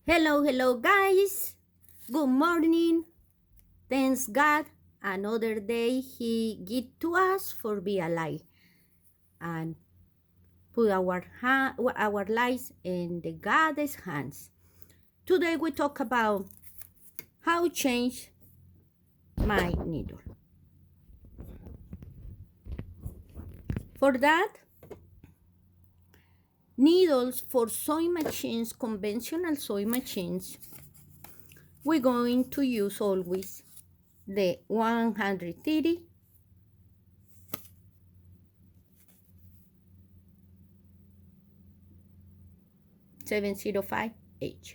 Hello, guys. Good morning. Thanks God. Another day He give to us for be alive and put our lives in the God's hands. Today we talk about how change my needle. For that, needles for sewing machines, conventional sewing machines, we're going to use always the 130 705H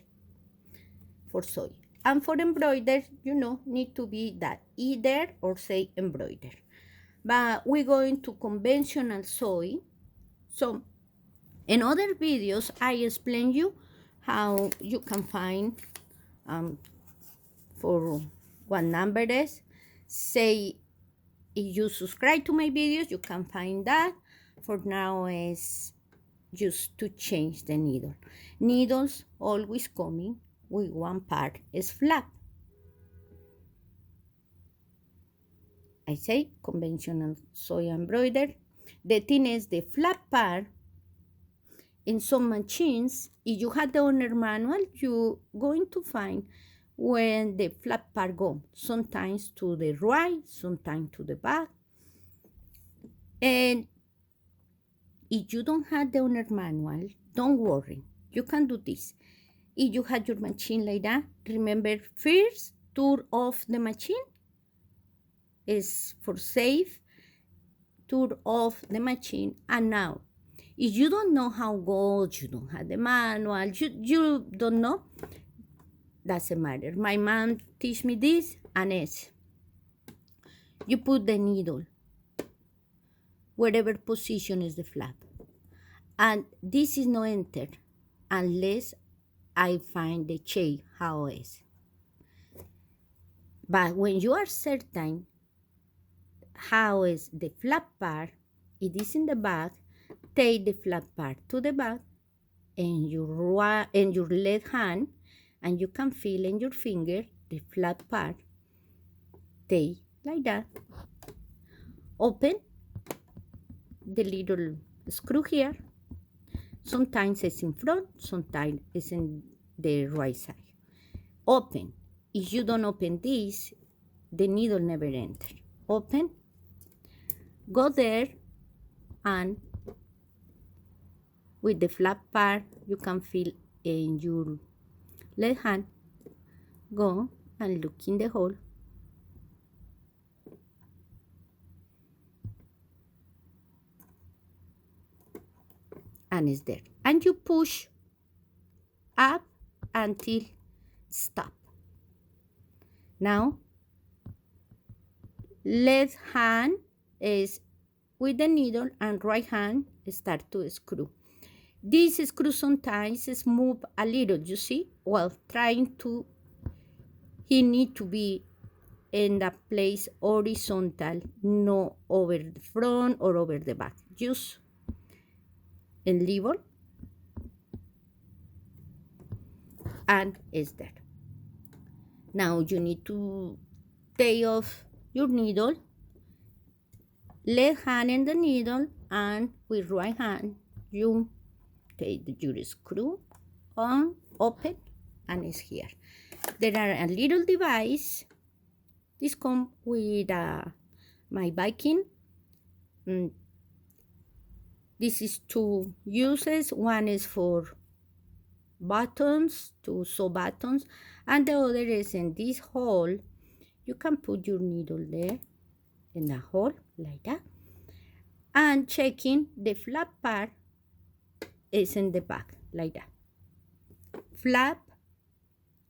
for sewing. And for embroider, need to be that either or say embroider. But we're going to conventional sewing. So in other videos, I explain you how you can find for what number it is. Say if you subscribe to my videos, you can find that. For now is just to change the needle. Needles always coming with one part is flat. I say conventional sewing embroidery. The thing is the flat part in some machines, if you have the owner manual, you're going to find when the flat part go. Sometimes to the right, sometimes to the back. And if you don't have the owner manual, don't worry. You can do this. If you have your machine like that, remember first turn off the machine is for safe. Turn off the machine. And now, if you don't know how goes, you don't have the manual, you don't know, doesn't matter. My mom teach me this, and it's you put the needle wherever position is the flap. And this is not entered unless I find the shape how it is. But when you are certain how is the flap part, it is in the back, take the flap part to the back and your left hand, and you can feel in your finger the flat part. Take like that. Open the little screw here. Sometimes it's in front, sometimes it's in the right side. Open. If you don't open this, the needle never enter. Open. Go there, and with the flat part, you can feel in your left hand. Go and look in the hole. And it's there. And you push up until stop. Now, left hand is with the needle and right hand start to screw. This screw sometimes is move a little, you see? Well, trying to, he need to be in the place horizontal, no over the front or over the back. Just in level, and it's there. Now you need to take off your needle, left hand in the needle, and with right hand you take your screw on, open, and it's here. There are a little device. This comes with my Viking. This is two uses. One is for buttons, to sew buttons, and the other is in this hole. You can put your needle there in the hole like that, and checking the flap part is in the back like that. Flap,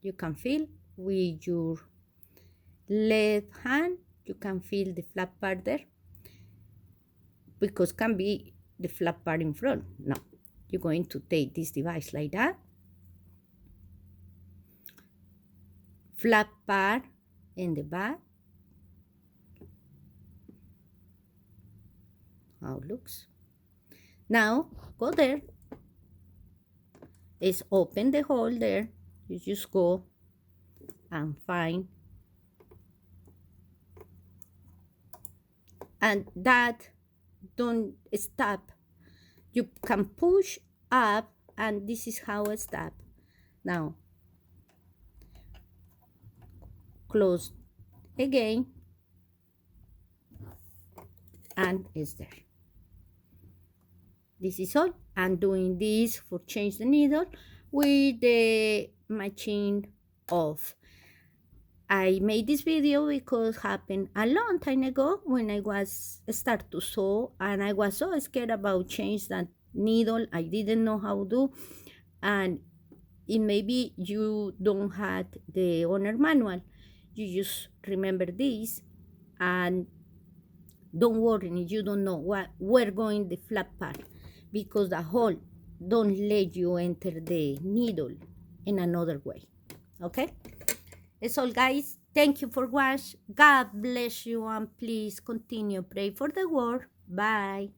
you can feel with your left hand, you can feel the flap part there, because can be the flap part in front. No, you're going to take this device like that. Flap part in the back. How it looks. Now go there. Is open the hole there. you just go and find, and that don't stop. You can push up, and this is how it stop. Now close again, and it's there. This is all. I'm doing this for change the needle with the machine off. I made this video because it happened a long time ago when I was start to sew, and I was so scared about change that needle. I didn't know how to do, and it maybe you don't have the owner manual. You just remember this, and don't worry if you don't know where going the flap part, because the hole don't let you enter the needle in another way. Okay, that's all, guys. Thank you for watching. God bless you, and please continue pray for the world. Bye.